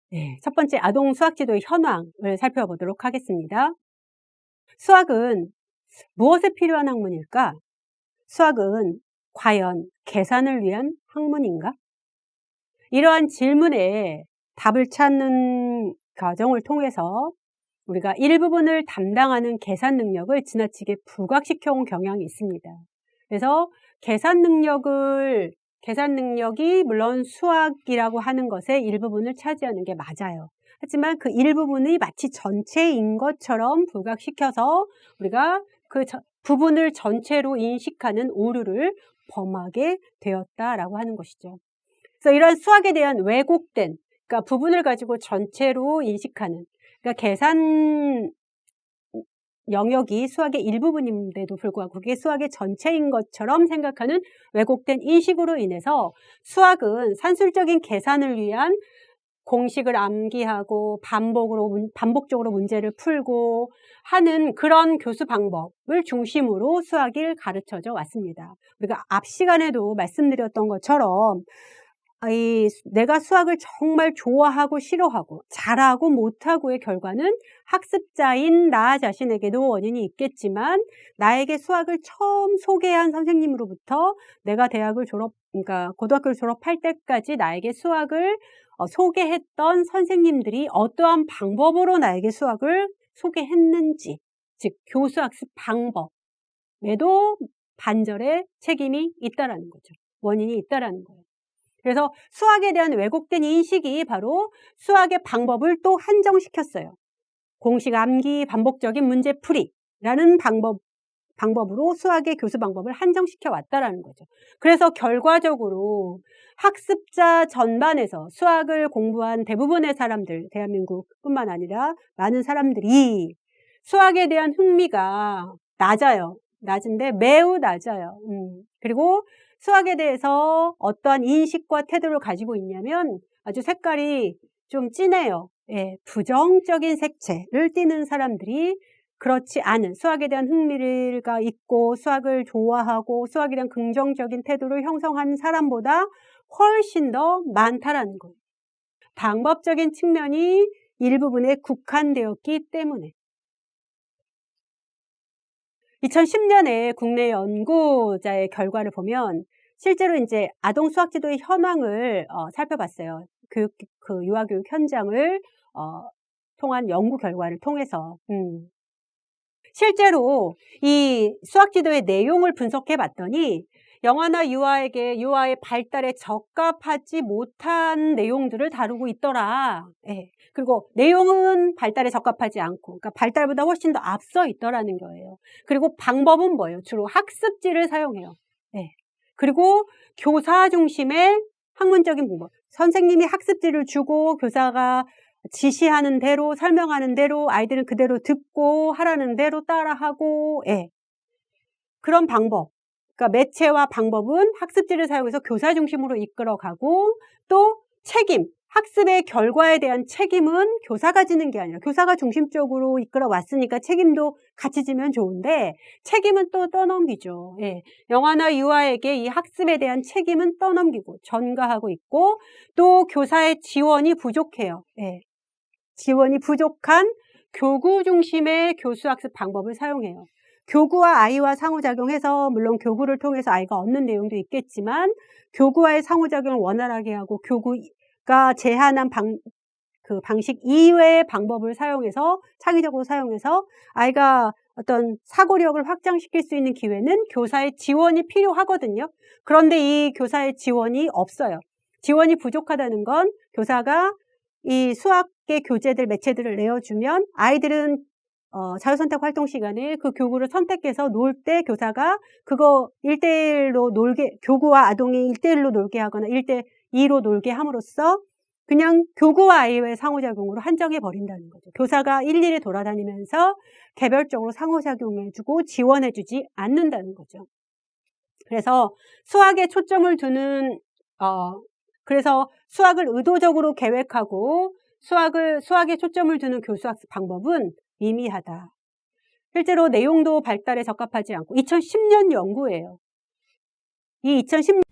네, 첫 번째 아동 수학 지도의 현황을 살펴보도록 하겠습니다. 수학은 무엇에 필요한 학문일까? 수학은 과연 계산을 위한 학문인가? 이러한 질문에 답을 찾는 과정을 통해서 우리가 일부분을 담당하는 계산 능력을 지나치게 부각시켜 온 경향이 있습니다. 그래서 계산 능력이 물론 수학이라고 하는 것의 일부분을 차지하는 게 맞아요. 하지만 그 일부분이 마치 전체인 것처럼 부각시켜서 우리가 그 부분을 전체로 인식하는 오류를 범하게 되었다라고 하는 것이죠. 그래서 이러한 수학에 대한 왜곡된, 그러니까 부분을 가지고 전체로 인식하는, 그러니까 계산 영역이 수학의 일부분인데도 불구하고 그게 수학의 전체인 것처럼 생각하는 왜곡된 인식으로 인해서 수학은 산술적인 계산을 위한 공식을 암기하고 반복적으로 문제를 풀고 하는 그런 교수 방법을 중심으로 수학을 가르쳐져 왔습니다. 우리가 앞 시간에도 말씀드렸던 것처럼 내가 수학을 정말 좋아하고 싫어하고 잘하고 못하고의 결과는 학습자인 나 자신에게도 원인이 있겠지만 나에게 수학을 처음 소개한 선생님으로부터 내가 그러니까 고등학교를 졸업할 때까지 나에게 수학을 소개했던 선생님들이 어떠한 방법으로 나에게 수학을 소개했는지, 즉 교수학습 방법에도 반절의 책임이 있다라는 거죠. 원인이 있다라는 거예요. 그래서 수학에 대한 왜곡된 인식이 바로 수학의 방법을 또 한정시켰어요. 공식 암기, 반복적인 문제풀이라는 방법으로 수학의 교수 방법을 한정시켜 왔다라는 거죠. 그래서 결과적으로 학습자 전반에서 수학을 공부한 대부분의 사람들, 대한민국뿐만 아니라 많은 사람들이 수학에 대한 흥미가 낮은데 매우 낮아요. 그리고 수학에 대해서 어떠한 인식과 태도를 가지고 있냐면 아주 색깔이 좀 진해요. 예, 부정적인 색채를 띠는 사람들이 그렇지 않은 수학에 대한 흥미가 있고 수학을 좋아하고 수학에 대한 긍정적인 태도를 형성하는 사람보다 훨씬 더 많다라는 거예요. 방법적인 측면이 일부분에 국한되었기 때문에. 2010년에 국내 연구자의 결과를 보면 실제로 이제 아동 수학 지도의 현황을 살펴봤어요. 유아교육 현장을 통한 연구 결과를 통해서. 실제로 이 수학 지도의 내용을 분석해 봤더니 영아나 유아의 발달에 적합하지 못한 내용들을 다루고 있더라. 예. 그리고 내용은 발달에 적합하지 않고, 그러니까 발달보다 훨씬 더 앞서 있더라는 거예요. 그리고 방법은 뭐예요? 주로 학습지를 사용해요. 예. 그리고 교사 중심의 학문적인 방법. 선생님이 학습지를 주고 교사가 지시하는 대로, 설명하는 대로 아이들은 그대로 듣고 하라는 대로 따라하고, 예. 그런 방법. 그러니까 매체와 방법은 학습지를 사용해서 교사 중심으로 이끌어가고 또 학습의 결과에 대한 책임은 교사가 지는 게 아니라 교사가 중심적으로 이끌어 왔으니까 책임도 같이 지면 좋은데 책임은 또 떠넘기죠. 예. 영아나 유아에게 이 학습에 대한 책임은 떠넘기고 전가하고 있고 또 교사의 지원이 부족해요. 예. 지원이 부족한 교구 중심의 교수학습 방법을 사용해요. 교구와 아이와 상호작용해서 물론 교구를 통해서 아이가 얻는 내용도 있겠지만 교구와의 상호작용을 원활하게 하고 교구가 제한한 방식 이외의 방법을 창의적으로 사용해서 아이가 어떤 사고력을 확장시킬 수 있는 기회는 교사의 지원이 필요하거든요. 그런데 이 교사의 지원이 없어요. 지원이 부족하다는 건 교사가 이 수학의 교재들, 매체들을 내어주면 아이들은 자유선택 활동 시간에 그 교구를 선택해서 놀 때 교사가 그거 1대1로 교구와 아동이 1대1로 놀게 하거나 1대2로 놀게 함으로써 그냥 교구와 아이의 상호작용으로 한정해 버린다는 거죠. 교사가 일일이 돌아다니면서 개별적으로 상호작용해주고 지원해주지 않는다는 거죠. 그래서 수학에 초점을 두는 그래서 수학을 의도적으로 계획하고 수학에 초점을 두는 교수학습 방법은 미미하다. 실제로 내용도 발달에 적합하지 않고 2010년 연구예요. 이 2010년